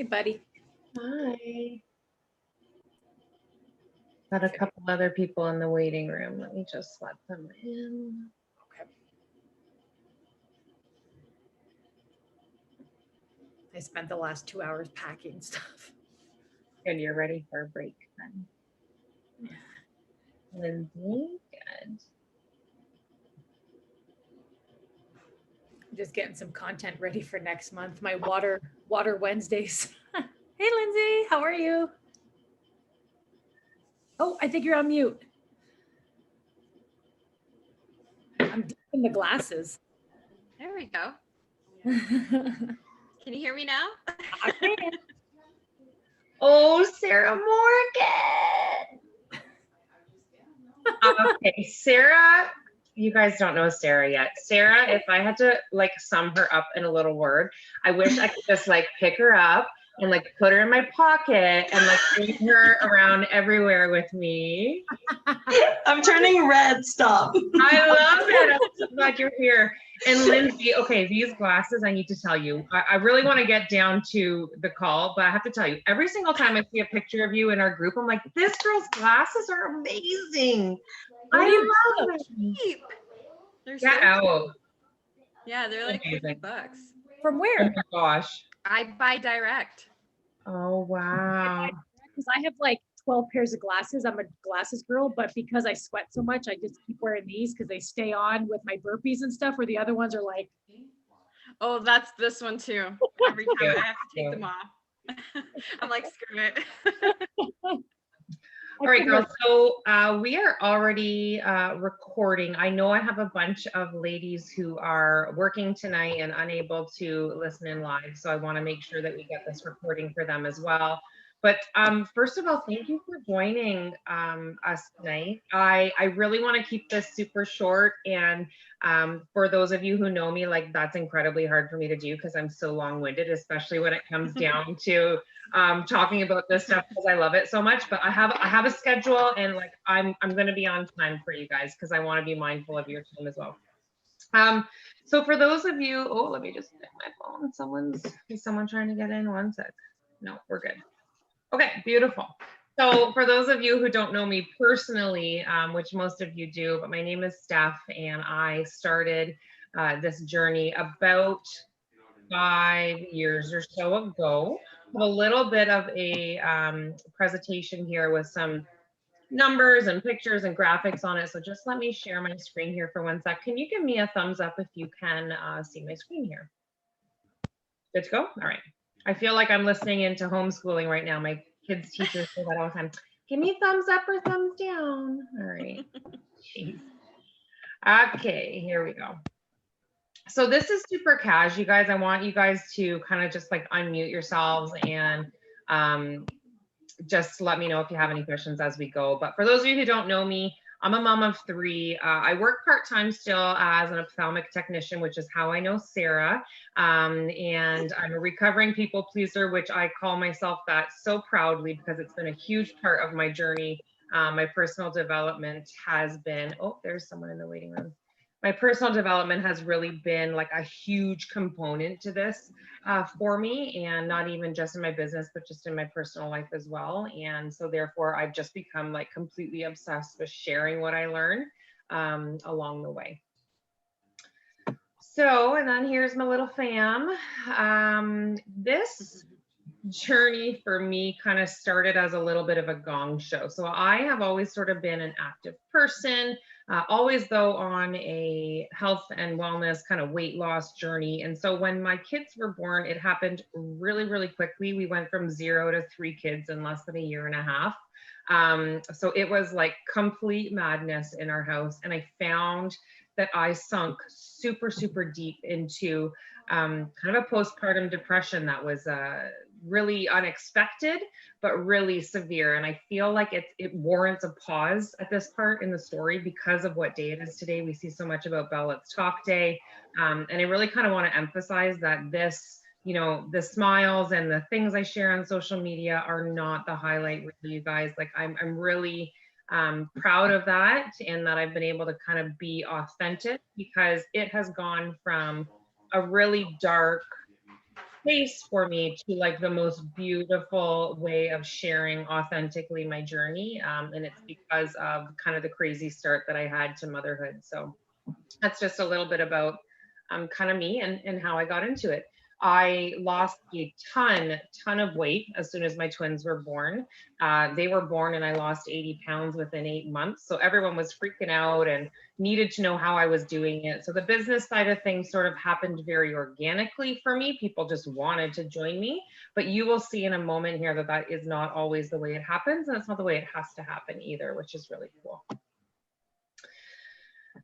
Hey, buddy. Hi. Got a couple other people in the waiting room. Let me just let them in. Okay. I spent the last 2 hours packing stuff. And you're ready for a break then. Lindsay, good. I'm just getting some content ready for next month. My water Wednesdays. Hey, Lindsay, how are you? Oh, I think you're on mute. I'm deep in the glasses. There we go. I Can you hear me now? can. Oh, Sarah Morgan. Okay, Sarah, you guys don't know Sarah yet. Sarah, if I had to like sum her up in a little word, I wish I could just like pick her up and like put her in my pocket and like bring her around everywhere with me. I'm turning red. Stop. I love it. I'm so glad you're here. And Lindsay, okay, these glasses, I need to tell you, I really want to get down to the call, but I have to tell you, every single time I see a picture of you in our group, I'm like, this girl's glasses are amazing. Where do you I love them. Cheap. They're Get so out. cheap. Yeah, they're like Amazing. $50. From Oh where? my gosh. I buy direct. Oh, wow. Because I have like 12 pairs of glasses. I'm a glasses girl, but because I sweat so much, I just keep wearing these because they stay on with my burpees and stuff, where the other ones are like, Oh, that's this one too. Every time I have to take them off. I'm like, screw it. All right, girls. So we are already recording. I know I have a bunch of ladies who are working tonight and unable to listen in live. So I want to make sure that we get this recording for them as well. But first of all, thank you for joining us tonight. I really want to keep this super short. And for those of you who know me, like that's incredibly hard for me to do because I'm so long-winded, especially when it comes down to talking about this stuff because I love it so much. But I have a schedule and like I'm going to be on time for you guys because I want to be mindful of your time as well. So for those of you, oh, let me just get my phone. Is someone trying to get in? One sec. No, we're good. Okay, beautiful. So for those of you who don't know me personally, which most of you do, but my name is Steph and I started this journey about 5 years or so ago. A little bit of a presentation here with some numbers and pictures and graphics on it. So just let me share my screen here for 1 sec. Can you give me a thumbs up if you can see my screen here? Good to go? All right. I feel like I'm listening into homeschooling right now. My kids' teachers say that all the time. Give me thumbs up or thumbs down. All right. Jeez. Okay, here we go. So this is super cash, you guys. I want you guys to kind of just like unmute yourselves and just let me know if you have any questions as we go. But for those of you who don't know me, I'm a mom of 3. I work part-time still as an ophthalmic technician, which is how I know Sarah. And I'm a recovering people pleaser, which I call myself that so proudly because it's been a huge part of my journey. My personal development has been, oh, there's someone in the waiting room. My personal development has really been like a huge component to this for me, and not even just in my business, but just in my personal life as well. And so therefore I've just become like completely obsessed with sharing what I learn along the way. So, and then here's my little fam. This journey for me kind of started as a little bit of a gong show. So I have always sort of been an active person, always though on a health and wellness kind of weight loss journey. And so when my kids were born, it happened really, really quickly. We went from 0 to 3 kids in less than a year and a half. So it was like complete madness in our house. And I found that I sunk super, super deep into kind of a postpartum depression that was really unexpected, but really severe. And I feel like it warrants a pause at this part in the story because of what day it is today. We see so much about Bell Let's Talk Day. And I really kind of want to emphasize that this, you know, the smiles and the things I share on social media are not the highlight reel, you guys. Like I'm really proud of that, and that I've been able to kind of be authentic because it has gone from a really dark space for me to like the most beautiful way of sharing authentically my journey. And it's because of kind of the crazy start that I had to motherhood. So that's just a little bit about kind of me and how I got into it. I lost a ton of weight as soon as my twins were born. They were born and I lost 80 pounds within 8 months. So everyone was freaking out and needed to know how I was doing it. So the business side of things sort of happened very organically for me. People just wanted to join me. But you will see in a moment here that that is not always the way it happens. And it's not the way it has to happen either, which is really cool.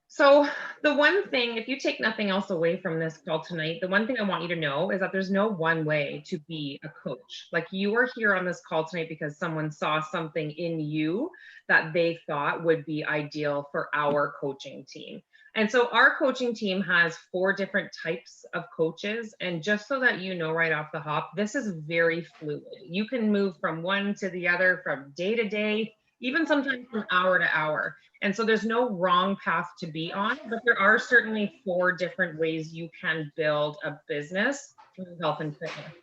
So the one thing, if you take nothing else away from this call tonight, the one thing I want you to know is that there's no one way to be a coach. Like you are here on this call tonight because someone saw something in you that they thought would be ideal for our coaching team. And so our coaching team has 4 different types of coaches. And just so that you know right off the hop, this is very fluid. You can move from one to the other, from day to day, even sometimes from hour to hour. And so there's no wrong path to be on, but there are certainly 4 different ways you can build a business through health and fitness.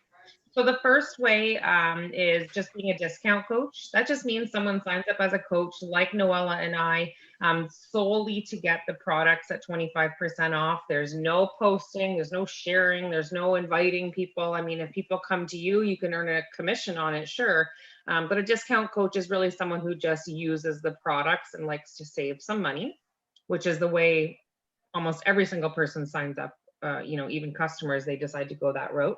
So the first way is just being a discount coach. That just means someone signs up as a coach like Noella and I solely to get the products at 25% off. There's no posting, there's no sharing, there's no inviting people. I mean, if people come to you, you can earn a commission on it, sure. But a discount coach is really someone who just uses the products and likes to save some money, which is the way almost every single person signs up. Even customers, they decide to go that route.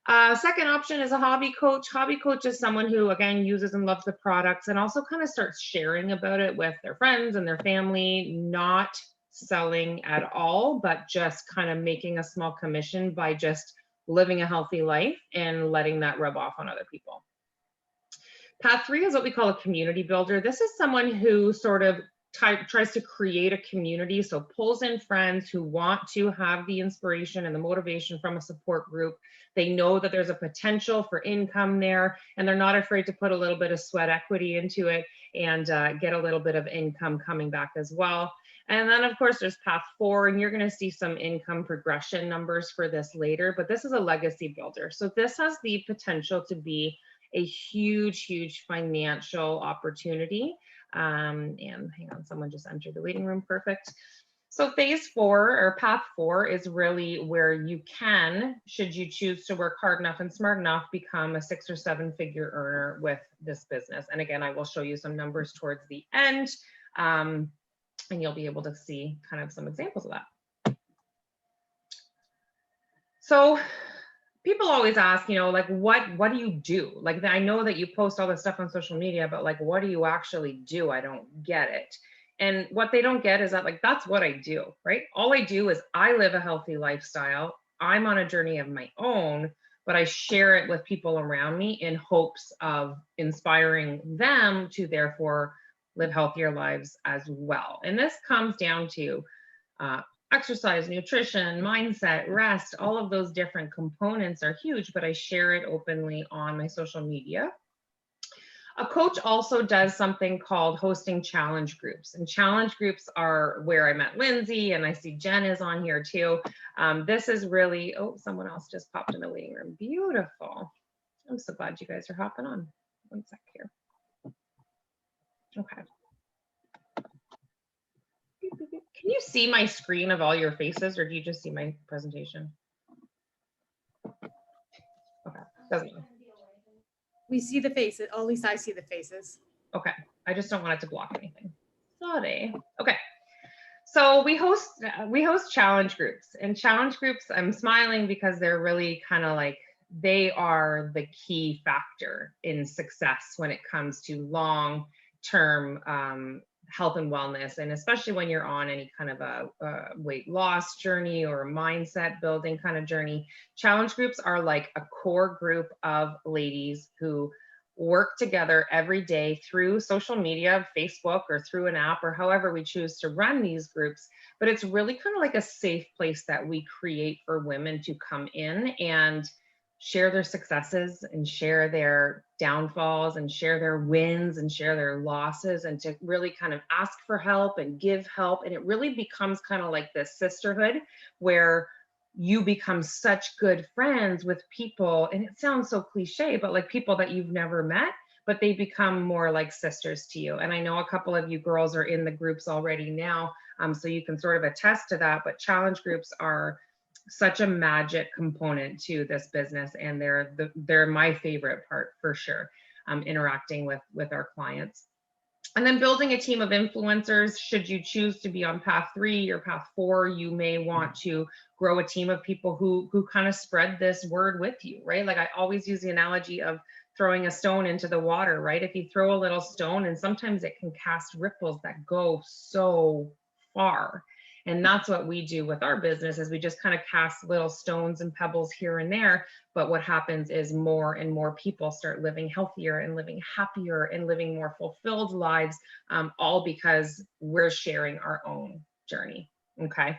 Second option is a hobby coach. Hobby coach is someone who, again, uses and loves the products and also kind of starts sharing about it with their friends and their family, not selling at all, but just kind of making a small commission by just living a healthy life and letting that rub off on other people. Path 3 is what we call a community builder. This is someone who sort of tries to create a community, so pulls in friends who want to have the inspiration and the motivation from a support group. They know that there's a potential for income there, and they're not afraid to put a little bit of sweat equity into it and get a little bit of income coming back as well. And then, of course, there's path 4, and you're going to see some income progression numbers for this later, but this is a legacy builder. So this has the potential to be a huge, huge financial opportunity. And hang on, someone just entered the waiting room, perfect. So phase 4 or path 4 is really where you can, should you choose to work hard enough and smart enough, become a 6 or 7 figure earner with this business. And again, I will show you some numbers towards the end, and you'll be able to see kind of some examples of that. So people always ask, like, what do you do? Like, I know that you post all this stuff on social media, but like, what do you actually do? I don't get it. And what they don't get is that, like, that's what I do, right? All I do is I live a healthy lifestyle. I'm on a journey of my own, but I share it with people around me in hopes of inspiring them to therefore live healthier lives as well. And this comes down to exercise, nutrition, mindset, rest, all of those different components are huge, but I share it openly on my social media. A coach also does something called hosting challenge groups, and challenge groups are where I met Lindsay, and I see Jen is on here too. This is really, oh, someone else just popped in the waiting room. Beautiful. I'm so glad you guys are hopping on. One sec here. Okay. Can you see my screen of all your faces, or do you just see my presentation? Okay, doesn't matter. We see the faces, or at least I see the faces. Okay, I just don't want it to block anything. Sorry. Okay, so we host challenge groups, and challenge groups, I'm smiling because they're really kind of like, they are the key factor in success when it comes to long-term health and wellness, and especially when you're on any kind of a weight loss journey or a mindset building kind of journey. Challenge groups are like a core group of ladies who work together every day through social media, Facebook, or through an app, or however we choose to run these groups. But it's really kind of like a safe place that we create for women to come in and share their successes and share their downfalls and share their wins and share their losses, and to really kind of ask for help and give help. And it really becomes kind of like this sisterhood where you become such good friends with people, and it sounds so cliche, but like people that you've never met, but they become more like sisters to you. And I know a couple of you girls are in the groups already now, so you can sort of attest to that, but challenge groups are such a magic component to this business, and they're my favorite part for sure, interacting with our clients. And then building a team of influencers. Should you choose to be on path 3 or path 4, you may want to grow a team of people who kind of spread this word with you, right? Like I always use the analogy of throwing a stone into the water, right? If you throw a little stone, and sometimes it can cast ripples that go so far. And that's what we do with our business, is we just kind of cast little stones and pebbles here and there. But what happens is more and more people start living healthier and living happier and living more fulfilled lives, all because we're sharing our own journey. Okay.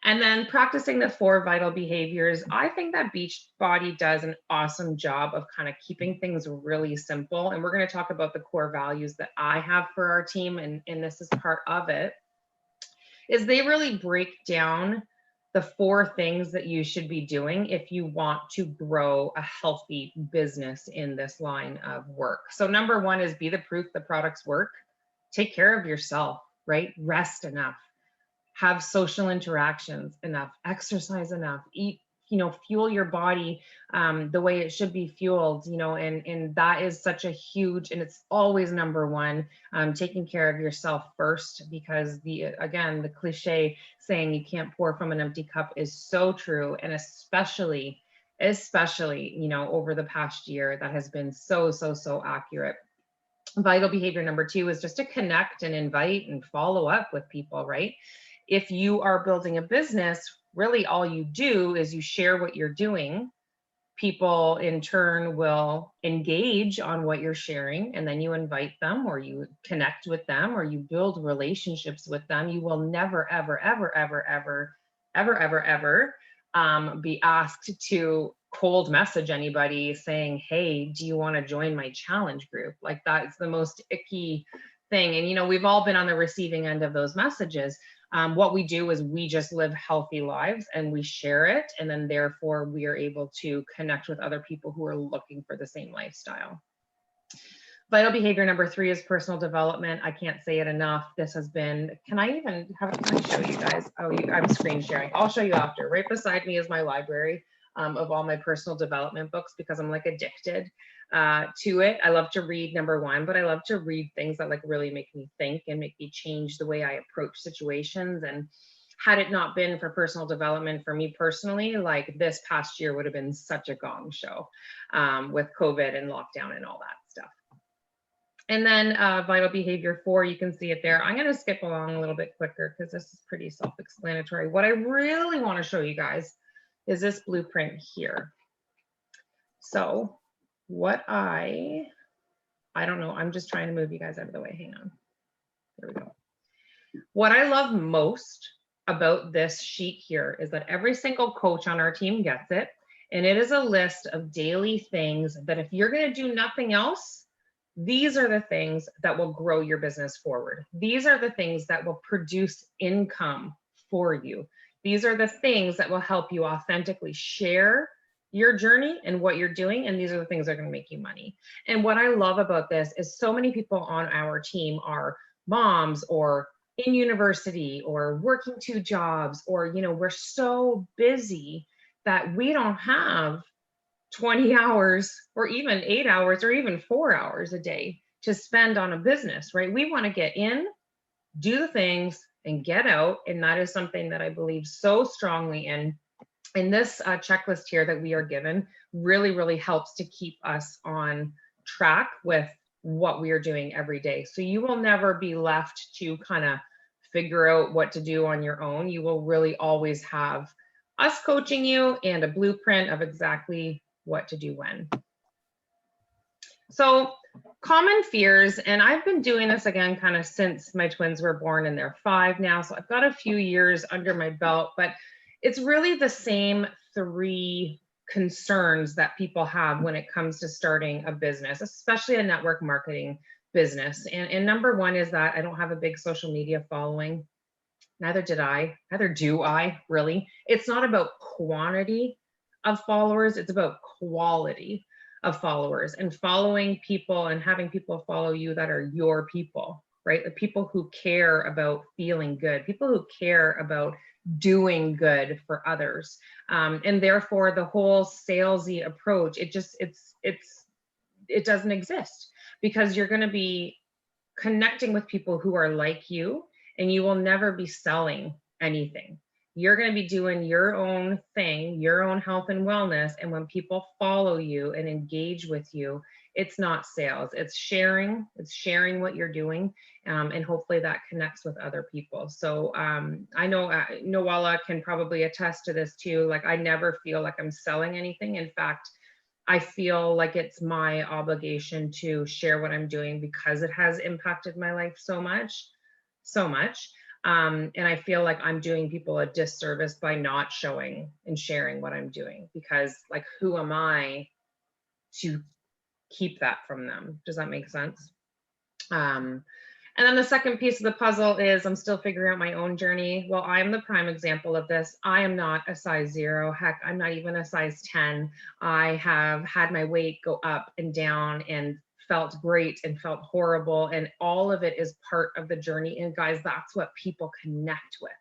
And then practicing the 4 vital behaviors. I think that Beachbody does an awesome job of kind of keeping things really simple. And we're going to talk about the core values that I have for our team. And this is part of it, is they really break down the 4 things that you should be doing if you want to grow a healthy business in this line of work. So number 1 is be the proof the products work. Take care of yourself, right? Rest enough, have social interactions enough, exercise enough, eat, fuel your body the way it should be fueled, and that is such a huge, and it's always number 1, taking care of yourself first, because the cliche saying you can't pour from an empty cup is so true. And especially, over the past year, that has been so accurate. Vital behavior number 2 is just to connect and invite and follow up with people, right? If you are building a business, really all you do is you share what you're doing. People in turn will engage on what you're sharing, and then you invite them, or you connect with them, or you build relationships with them. You will never, ever, ever, ever, ever, ever, ever, ever be asked to cold message anybody saying, hey, do you want to join my challenge group? Like, that's the most icky thing. And, we've all been on the receiving end of those messages. What we do is we just live healthy lives and we share it. And then therefore we are able to connect with other people who are looking for the same lifestyle. Vital behavior number 3 is personal development. I can't say it enough. This has been, can I show you guys? Oh, I'm screen sharing. I'll show you after. Right beside me is my library of all my personal development books, because I'm like addicted to it. I love to read, number 1, but I love to read things that like really make me think and make me change the way I approach situations. And had it not been for personal development for me personally, like this past year would have been such a gong show with COVID and lockdown and all that stuff. And then vital behavior 4, you can see it there. I'm going to skip along a little bit quicker because this is pretty self-explanatory. What I really want to show you guys is this blueprint here. So what I don't know, I'm just trying to move you guys out of the way. Hang on. There we go. What I love most about this sheet here is that every single coach on our team gets it. And it is a list of daily things that if you're going to do nothing else, these are the things that will grow your business forward. These are the things that will produce income for you. These are the things that will help you authentically share your journey and what you're doing. And these are the things that are going to make you money. And what I love about this is so many people on our team are moms or in university or working 2 jobs, or, we're so busy that we don't have 20 hours or even 8 hours or even 4 hours a day to spend on a business, right? We want to get in, do the things, and get out. And that is something that I believe so strongly in. And this checklist here that we are given really helps to keep us on track with what we are doing every day. So you will never be left to kind of figure out what to do on your own. You will really always have us coaching you and a blueprint of exactly what to do when. So common fears, and I've been doing this again kind of since my twins were born, and they're 5 now. So I've got a few years under my belt, but it's really the same 3 concerns that people have when it comes to starting a business, especially a network marketing business. And number 1 is that I don't have a big social media following. Neither did I, neither do I really. It's not about quantity of followers, it's about quality of followers and following people and having people follow you that are your people, right? The people who care about feeling good, people who care about doing good for others. And therefore the whole salesy approach, it doesn't exist, because you're going to be connecting with people who are like you, and you will never be selling anything. You're going to be doing your own thing, your own health and wellness. And when people follow you and engage with you, it's not sales, it's sharing what you're doing. And hopefully that connects with other people. So I know Noella can probably attest to this too. Like, I never feel like I'm selling anything. In fact, I feel like it's my obligation to share what I'm doing because it has impacted my life so much. And I feel like I'm doing people a disservice by not showing and sharing what I'm doing, because like, who am I to keep that from them? Does that make sense? And then the second piece of the puzzle is I'm still figuring out my own journey. Well, I'm the prime example of this. I am not a size 0. Heck, I'm not even a size 10. I have had my weight go up and down and felt great and felt horrible. And all of it is part of the journey. And guys, that's what people connect with.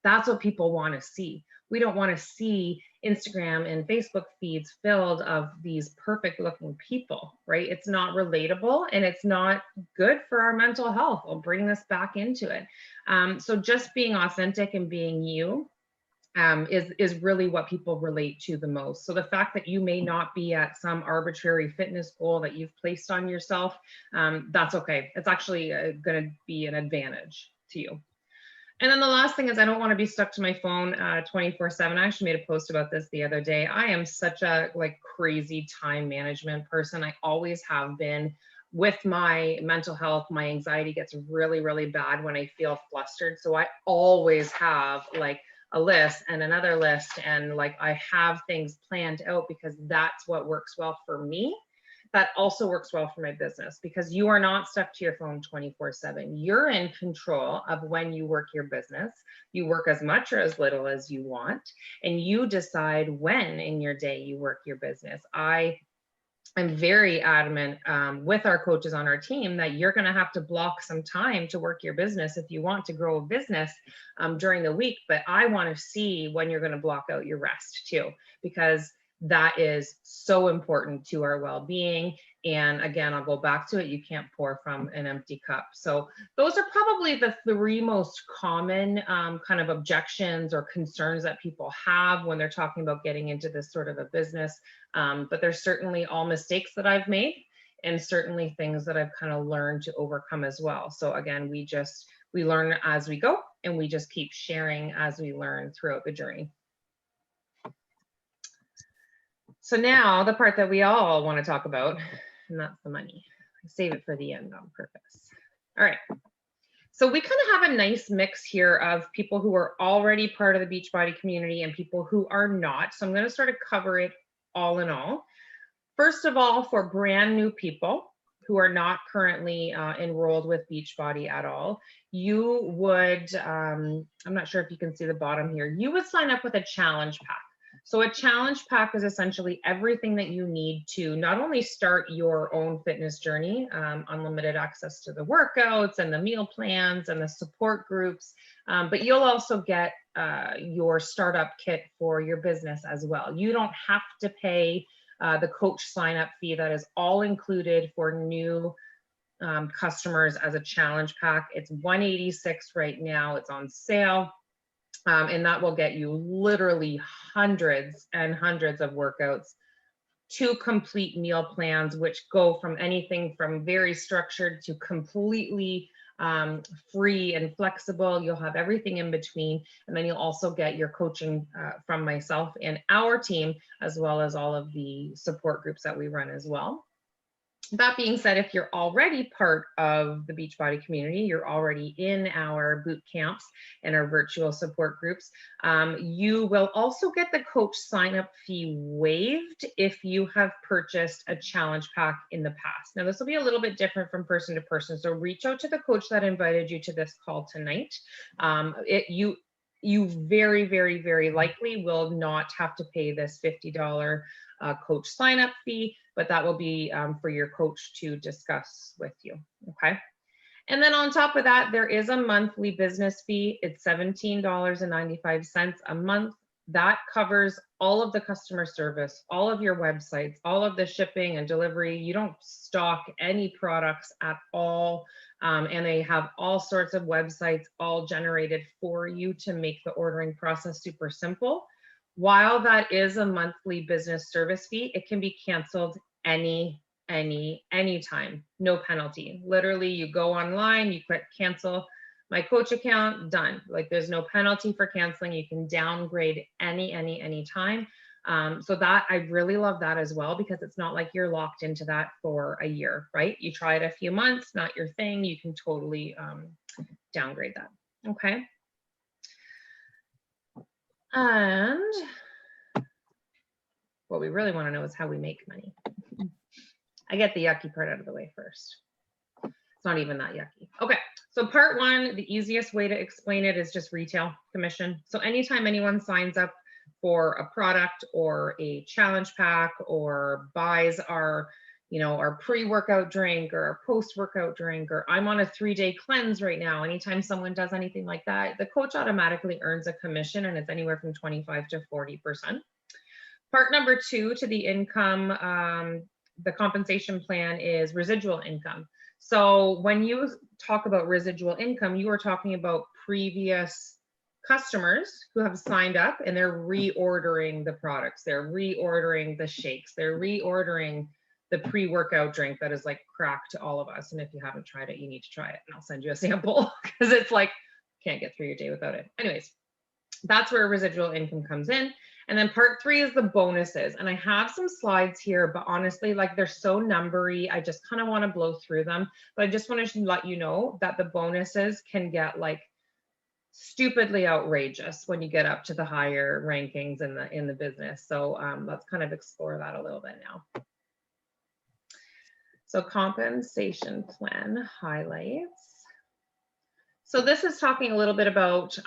That's what people want to see. We don't want to see Instagram and Facebook feeds filled of these perfect looking people, right? It's not relatable and it's not good for our mental health. I'll bring this back into it. So just being authentic and being you is really what people relate to the most. So the fact that you may not be at some arbitrary fitness goal that you've placed on yourself, that's okay. It's actually going to be an advantage to you. And then the last thing is, I don't want to be stuck to my phone 24/7. I actually made a post about this the other day. I am such a crazy time management person. I always have been. With my mental health, my anxiety gets really, really bad when I feel flustered. So I always have a list and another list, and I have things planned out, because that's what works well for me. That also works well for my business, because you are not stuck to your phone 24/7. You're in control of when you work your business. You work as much or as little as you want, and you decide when in your day you work your business. I'm very adamant with our coaches on our team that you're going to have to block some time to work your business if you want to grow a business during the week. But I want to see when you're going to block out your rest too, because that is so important to our well-being. And again, I'll go back to it. You can't pour from an empty cup. So those are probably the 3 most common kind of objections or concerns that people have when they're talking about getting into this sort of a business. But there's certainly all mistakes that I've made, and certainly things that I've kind of learned to overcome as well. So again, we learn as we go, and we just keep sharing as we learn throughout the journey. So now the part that we all want to talk about, and that's the money. I save it for the end on purpose. All right. So we kind of have a nice mix here of people who are already part of the Beachbody community and people who are not. So I'm going to sort of cover it all in all. First of all, for brand new people who are not currently enrolled with Beachbody at all, you would, I'm not sure if you can see the bottom here, you would sign up with a challenge pack. So a challenge pack is essentially everything that you need to not only start your own fitness journey, unlimited access to the workouts and the meal plans and the support groups, but you'll also get your startup kit for your business as well. You don't have to pay the coach sign up fee. That is all included for new customers as a challenge pack. It's $186 right now. It's on sale. And that will get you literally hundreds and hundreds of workouts, 2 complete meal plans, which go from anything from very structured to completely free and flexible. You'll have everything in between. And then you'll also get your coaching from myself and our team, as well as all of the support groups that we run as well. That being said, if you're already part of the Beachbody community, you're already in our boot camps and our virtual support groups, you will also get the coach sign-up fee waived if you have purchased a challenge pack in the past. Now, this will be a little bit different from person to person, so reach out to the coach that invited you to this call tonight. You very, very, very likely will not have to pay this $50 coach sign-up fee, but that will be for your coach to discuss with you, okay? And then on top of that, there is a monthly business fee. It's $17.95 a month. That covers all of the customer service, all of your websites, all of the shipping and delivery. You don't stock any products at all. And they have all sorts of websites all generated for you to make the ordering process super simple. While that is a monthly business service fee, it can be canceled anytime, no penalty. Literally, you go online, you click cancel my coach account, done. Like there's no penalty for canceling. You can downgrade any time. So that I really love that as well, because it's not like you're locked into that for a year, right? You try it a few months, not your thing, you can totally downgrade that, okay? And what we really want to know is how we make money. I get the yucky part out of the way first. It's not even that yucky. Okay, so part one, the easiest way to explain it is just retail commission. So anytime anyone signs up for a product or a challenge pack or buys our, you know, our pre-workout drink or a post-workout drink, or I'm on a 3-day cleanse right now, anytime someone does anything like that, the coach automatically earns a commission, and it's anywhere from 25 to 40%. Part number two to the income, the compensation plan is residual income. So when you talk about residual income, you are talking about previous customers who have signed up and they're reordering the products, they're reordering the shakes, they're reordering the pre-workout drink that is like crack to all of us. And if you haven't tried it, you need to try it, and I'll send you a sample because it's like, can't get through your day without it. Anyways, that's where residual income comes in. And then part three is the bonuses. And I have some slides here, but honestly, like they're so numbery, I just kind of want to blow through them. But I just want to let you know that the bonuses can get like stupidly outrageous when you get up to the higher rankings in the business. So let's kind of explore that a little bit now. So compensation plan highlights. So this is talking a little bit about,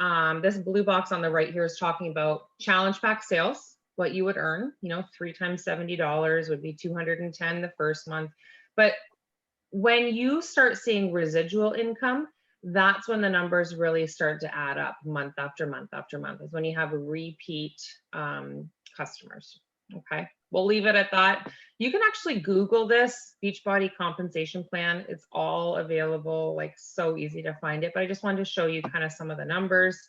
this blue box on the right here is talking about challenge pack sales, what you would earn, you know, 3 times $70 would be $210 the first month. But when you start seeing residual income, that's when the numbers really start to add up month after month after month, is when you have repeat customers, okay? We'll leave it at that. You can actually Google this Beachbody compensation plan. It's all available, like so easy to find it, but I just wanted to show you kind of some of the numbers.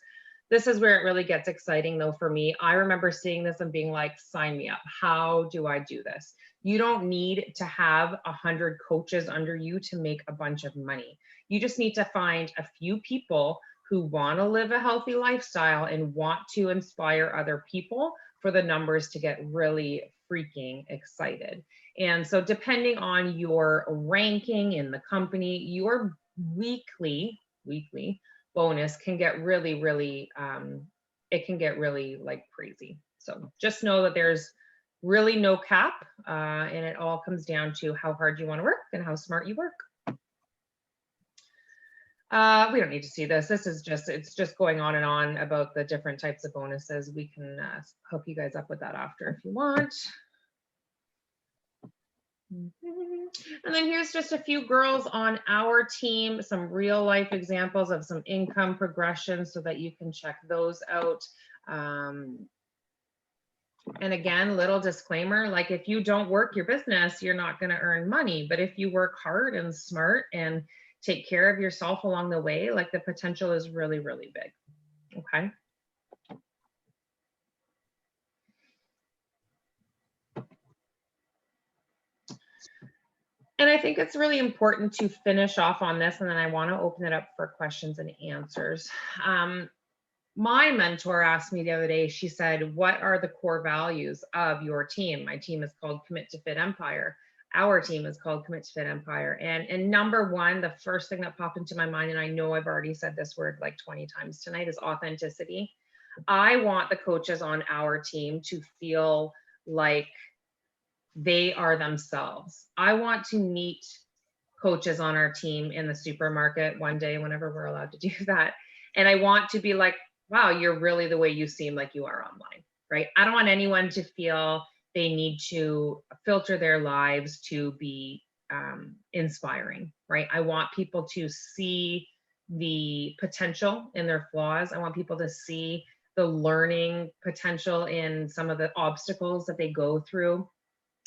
This is where it really gets exciting though for me. I remember seeing this and being like, sign me up. How do I do this? You don't need to have 100 coaches under you to make a bunch of money. You just need to find a few people who want to live a healthy lifestyle and want to inspire other people for the numbers to get really freaking excited. And so depending on your ranking in the company, your weekly bonus can get really, it can get really like crazy. So just know that there's really no cap, and it all comes down to how hard you want to work and how smart you work. We don't need to see this. This is just, it's just going on and on about the different types of bonuses. We can hook you guys up with that after if you want. And then here's just a few girls on our team, some real life examples of some income progression so that you can check those out. And again, little disclaimer, like if you don't work your business, you're not going to earn money. But if you work hard and smart and take care of yourself along the way, like the potential is really, really big. Okay. And I think it's really important to finish off on this, and then I want to open it up for questions and answers. My mentor asked me the other day, she said, what are the core values of your team? My team is called Commit to Fit Empire. our team is called Commit to Fit Empire. And number one, the first thing that popped into my mind, and I know I've already said this word like 20 times tonight, is authenticity. I want the coaches on our team to feel like they are themselves. I want to meet coaches on our team in the supermarket one day, whenever we're allowed to do that. And I want to be like, wow, you're really the way you seem like you are online, right? I don't want anyone to feel they need to filter their lives to be inspiring, right? I want people to see the potential in their flaws. I want people to see the learning potential in some of the obstacles that they go through.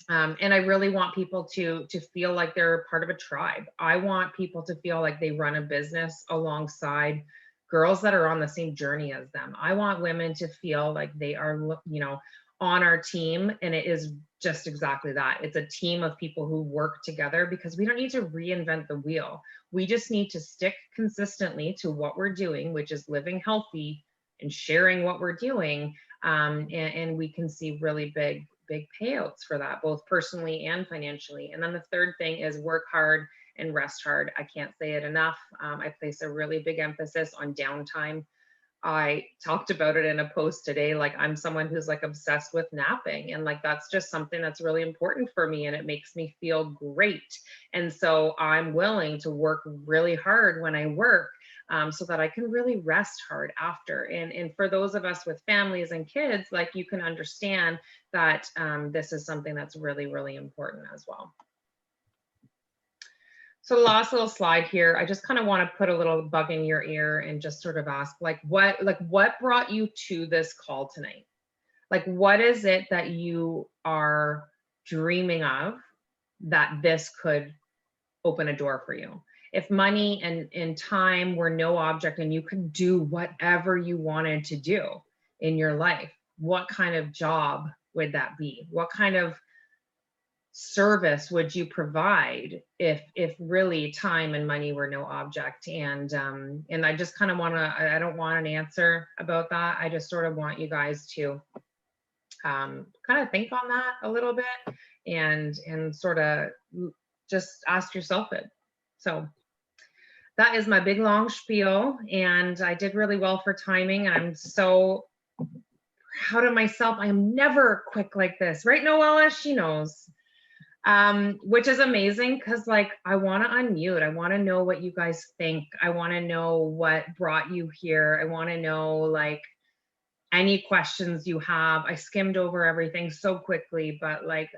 And I really want people to feel like they're part of a tribe. I want people to feel like they run a business alongside girls that are on the same journey as them. I want women to feel like they are, you know, on our team, and it is just exactly that. It's a team of people who work together, because we don't need to reinvent the wheel. We just need to stick consistently to what we're doing, which is living healthy and sharing what we're doing. And we can see really big payouts for that, both personally and financially. And then the third thing is work hard and rest hard. I can't say it enough. I place a really big emphasis on downtime. I talked about it in a post today. Like, I'm someone who's like obsessed with napping, and like that's just something that's really important for me, and it makes me feel great. And so I'm willing to work really hard when I work, so that I can really rest hard after. And for those of us with families and kids, like, you can understand that this is something that's really, really important as well. So the last little slide here, I just kind of want to put a little bug in your ear and just sort of ask, what brought you to this call tonight? Like, what is it that you are dreaming of that this could open a door for you? If money and time were no object and you could do whatever you wanted to do in your life, what kind of job would that be? What kind of service would you provide if really time and money were no object? And I just kind of want to, I don't want an answer about that. I just sort of want you guys to kind of think on that a little bit, and sort of just ask yourself it. So that is my big long spiel, and I did really well for timing, and I'm so proud of myself. I am never quick like this, right, Noella? She knows. Which is amazing, because like, I want to unmute. I want to know what you guys think. I want to know what brought you here. I want to know, like, any questions you have. I skimmed over everything so quickly, but like,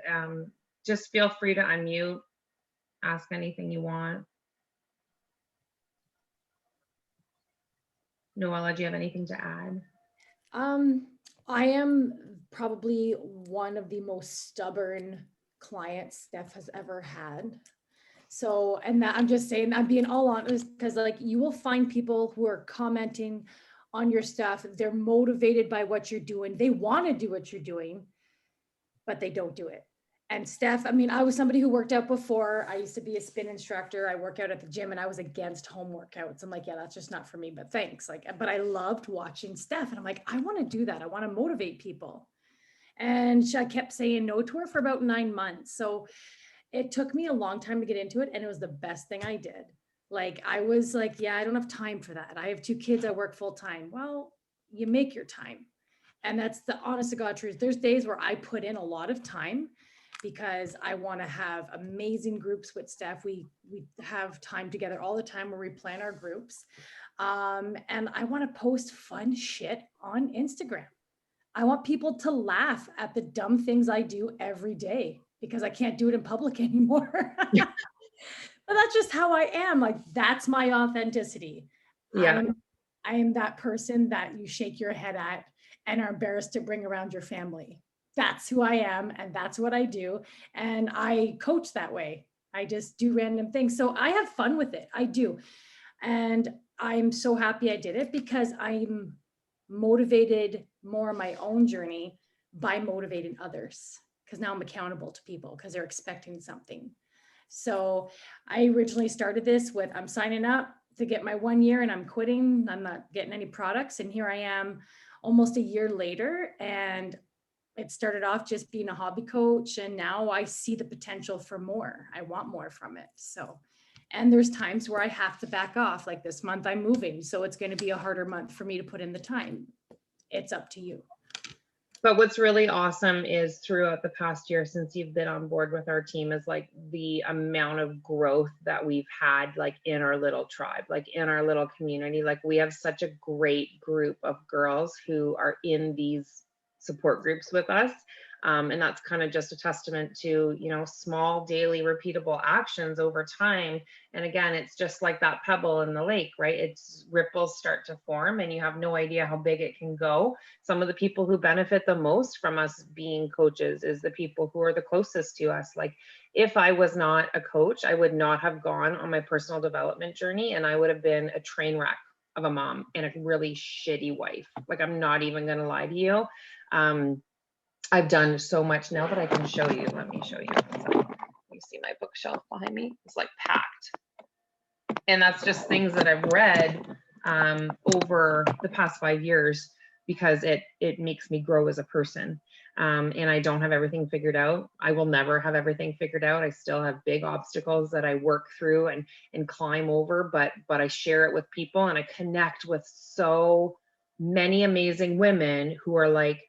just feel free to unmute, ask anything you want. Noella, do you have anything to add? I am probably one of the most stubborn clients Steph has ever had. So, and that I'm just saying, I'm being all honest, because like, you will find people who are commenting on your stuff. They're motivated by what you're doing. They want to do what you're doing, but they don't do it. And Steph, I mean, I was somebody who worked out before. I used to be a spin instructor. I work out at the gym, and I was against home workouts. I'm like, yeah, that's just not for me, but thanks. Like, but I loved watching Steph, and I'm like, I want to do that. I want to motivate people. And I kept saying no to her for about 9 months. So it took me a long time to get into it, and it was the best thing I did. Like, I was like, yeah, I don't have time for that. I have 2 kids. I work full time. Well, you make your time. And that's the honest to God truth. There's days where I put in a lot of time, because I want to have amazing groups with Steph. We have time together all the time where we plan our groups. And I want to post fun shit on Instagram. I want people to laugh at the dumb things I do every day, because I can't do it in public anymore. But that's just how I am. Like, that's my authenticity. Yeah. I am that person that you shake your head at and are embarrassed to bring around your family. That's who I am, and that's what I do. And I coach that way. I just do random things. So I have fun with it. I do. And I'm so happy I did it, because I'm motivated more on my own journey by motivating others, because now I'm accountable to people because they're expecting something. So I originally started this with, I'm signing up to get my 1 year and I'm quitting. I'm not getting any products. And here I am almost a year later, and it started off just being a hobby coach, and now I see the potential for more. I want more from it. So, and there's times where I have to back off. Like this month I'm moving, so it's going to be a harder month for me to put in the time. It's up to you. But what's really awesome is throughout the past year since you've been on board with our team is like the amount of growth that we've had like in our little tribe, like in our little community. Like we have such a great group of girls who are in these support groups with us. And that's kind of just a testament to, you know, small daily repeatable actions over time. And again, it's just like that pebble in the lake, right? It's ripples start to form and you have no idea how big it can go. Some of the people who benefit the most from us being coaches is the people who are the closest to us. Like if I was not a coach, I would not have gone on my personal development journey and I would have been a train wreck of a mom and a really shitty wife. Like I'm not even going to lie to you. I've done so much now that I can show you. Let me show you. So, you see my bookshelf behind me? It's like packed. And that's just things that I've read over the past 5 years because it makes me grow as a person. And I don't have everything figured out. I will never have everything figured out. I still have big obstacles that I work through and climb over, but I share it with people and I connect with so many amazing women who are like,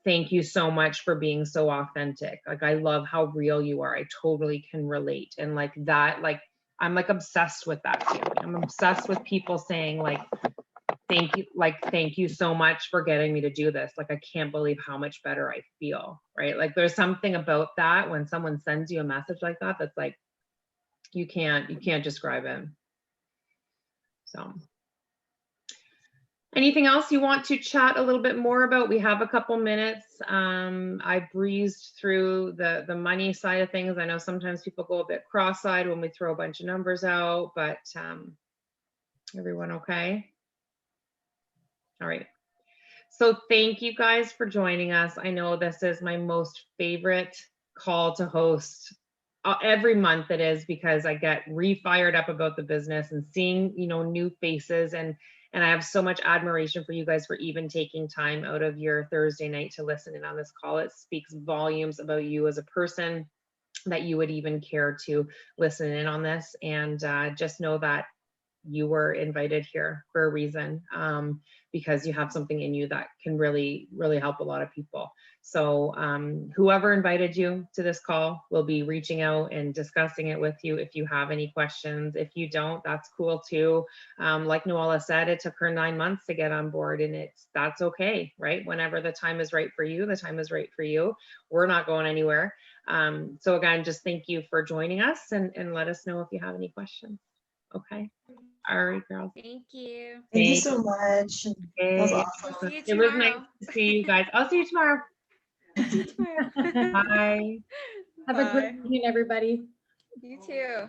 thank you so much for being so authentic. Like, I love how real you are. I totally can relate. And like that, like, I'm like obsessed with that feeling. I'm obsessed with people saying like, thank you so much for getting me to do this. Like, I can't believe how much better I feel, right? Like there's something about that when someone sends you a message like that, that's like, you can't describe it. So. Anything else you want to chat a little bit more about? We have a couple minutes. I breezed through the money side of things. I know sometimes people go a bit cross-eyed when we throw a bunch of numbers out, but everyone okay? All right. So thank you guys for joining us. I know this is my most favorite call to host. Every month it is because I get re-fired up about the business and seeing, you know, new faces and I have so much admiration for you guys for even taking time out of your Thursday night to listen in on this call. It speaks volumes about you as a person that you would even care to listen in on this. And just know that you were invited here for a reason, because you have something in you that can really, really help a lot of people. So whoever invited you to this call will be reaching out and discussing it with you if you have any questions. If you don't, that's cool too. Like Noella said, it took her 9 months to get on board and that's okay, right? Whenever the time is right for you, the time is right for you. We're not going anywhere. So again, just thank you for joining us and let us know if you have any questions. Okay. All right, girls. Thank you. Thank you so much. That was awesome. See you It was nice tomorrow. to see you guys. I'll see you tomorrow. See you tomorrow. Bye. Have a Bye. great evening, everybody. You too.